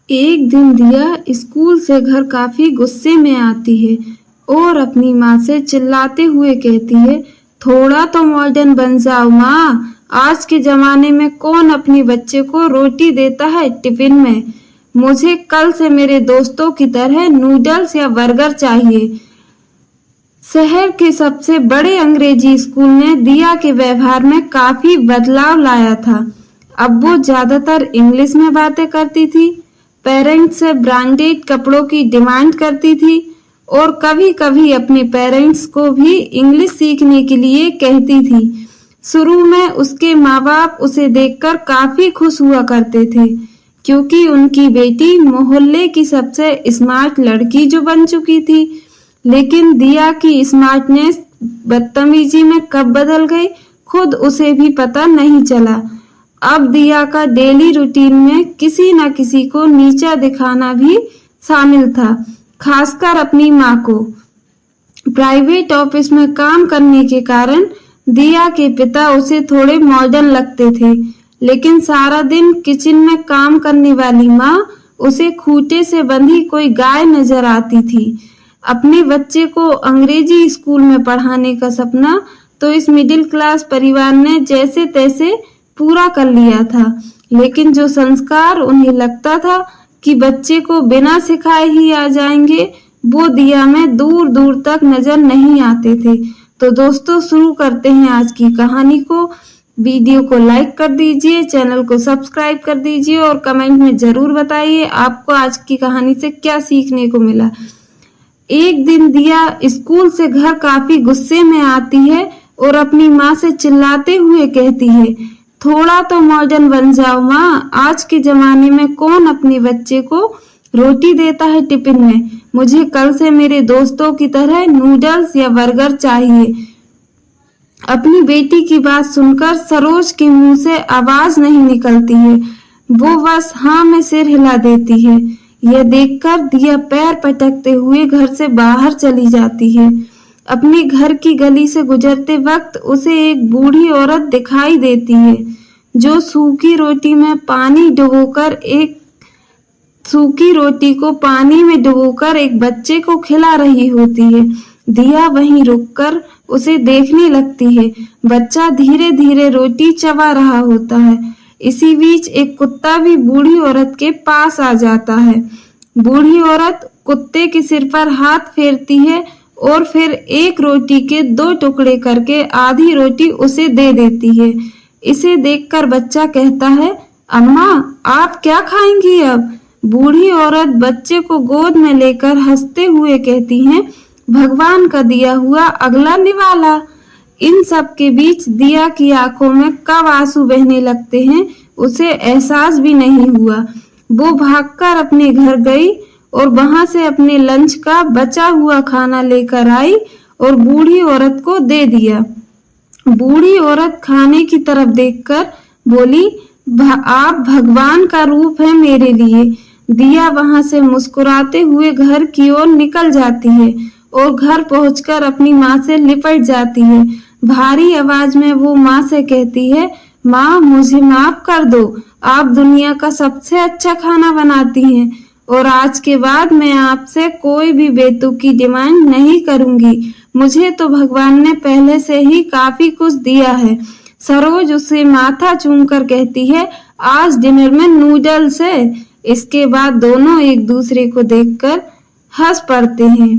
एक दिन दिया स्कूल से घर काफी गुस्से में आती है और अपनी माँ से चिल्लाते हुए कहती है, थोड़ा तो मॉडर्न बन जाओ माँ। आज के जमाने में कौन अपने बच्चे को रोटी देता है टिफिन में। मुझे कल से मेरे दोस्तों की तरह नूडल्स या बर्गर चाहिए। शहर के सबसे बड़े अंग्रेजी स्कूल ने दिया के व्यवहार में काफी बदलाव लाया था। अब वो ज्यादातर इंग्लिश में बातें करती थी, पेरेंट्स से ब्रांडेड कपड़ों की डिमांड करती थी और कभी कभी अपने पेरेंट्स को भी इंग्लिश सीखने के लिए कहती थी। शुरू में उसके माँ बाप उसे देखकर काफी खुश हुआ करते थे, क्योंकि उनकी बेटी मोहल्ले की सबसे स्मार्ट लड़की जो बन चुकी थी। लेकिन दिया की स्मार्टनेस बदतमीजी में कब बदल गई, खुद उसे भी पता नहीं चला। अब दिया का डेली रूटीन में किसी न किसी को नीचा दिखाना भी शामिल था, खासकर अपनी माँ को। प्राइवेट ऑफिस में काम करने के कारण दिया के पिता उसे थोड़े मॉडर्न लगते थे, लेकिन सारा दिन किचन में काम करने वाली माँ उसे खूंटे से बंधी कोई गाय नजर आती थी। अपने बच्चे को अंग्रेजी स्कूल में पढ़ाने का सपना तो इस मिडिल क्लास परिवार ने जैसे तैसे पूरा कर लिया था, लेकिन जो संस्कार उन्हें लगता था कि बच्चे को बिना सिखाए ही आ जाएंगे, वो दिया में दूर दूर तक नजर नहीं आते थे। तो दोस्तों, शुरू करते हैं आज की कहानी को। वीडियो को लाइक कर दीजिए, चैनल को सब्सक्राइब कर दीजिए और कमेंट में जरूर बताइए आपको आज की कहानी से क्या सीखने को मिला। एक दिन दिया स्कूल से घर काफी गुस्से में आती है और अपनी माँ से चिल्लाते हुए कहती है, थोड़ा तो मॉडर्न बन जाओ माँ। आज के जमाने में कौन अपने बच्चे को रोटी देता है टिफिन में। मुझे कल से मेरे दोस्तों की तरह नूडल्स या बर्गर चाहिए। अपनी बेटी की बात सुनकर सरोज के मुंह से आवाज नहीं निकलती है, वो बस हाँ में सिर हिला देती है। यह देखकर दिया पैर पटकते हुए घर से बाहर चली जाती है। अपने घर की गली से गुजरते वक्त उसे एक बूढ़ी औरत दिखाई देती है, जो सूखी रोटी को पानी में डुबोकर एक बच्चे को खिला रही होती है। दिया वहीं रुककर उसे देखने लगती है। बच्चा धीरे धीरे रोटी चबा रहा होता है। इसी बीच एक कुत्ता भी बूढ़ी औरत के पास आ जाता है। बूढ़ी औरत कुत्ते के सिर पर हाथ फेरती है और फिर एक रोटी के 2 टुकड़े करके आधी रोटी उसे दे देती है। इसे देखकर बच्चा कहता है, अम्मा आप क्या खाएंगी अब। बूढ़ी औरत बच्चे को गोद में लेकर हंसते हुए कहती है, भगवान का दिया हुआ अगला निवाला। इन सब के बीच दिया की आंखों में कब आंसू बहने लगते हैं उसे एहसास भी नहीं हुआ। वो भागकर अपने घर गई और वहां से अपने लंच का बचा हुआ खाना लेकर आई और बूढ़ी औरत को दे दिया। बूढ़ी औरत खाने की तरफ देखकर बोली, आप भगवान का रूप है मेरे लिए। दिया वहां से मुस्कुराते हुए घर की ओर निकल जाती है और घर पहुंचकर अपनी माँ से लिपट जाती है। भारी आवाज में वो माँ से कहती है, माँ मुझे माफ कर दो, आप दुनिया का सबसे अच्छा खाना बनाती हैं और आज के बाद मैं आपसे कोई भी बेतुकी डिमांड नहीं करूंगी। मुझे तो भगवान ने पहले से ही काफी कुछ दिया है। सरोज उसे माथा चूमकर कहती है, आज डिनर में नूडल्स है। इसके बाद दोनों एक दूसरे को देखकर हंस पड़ते हैं।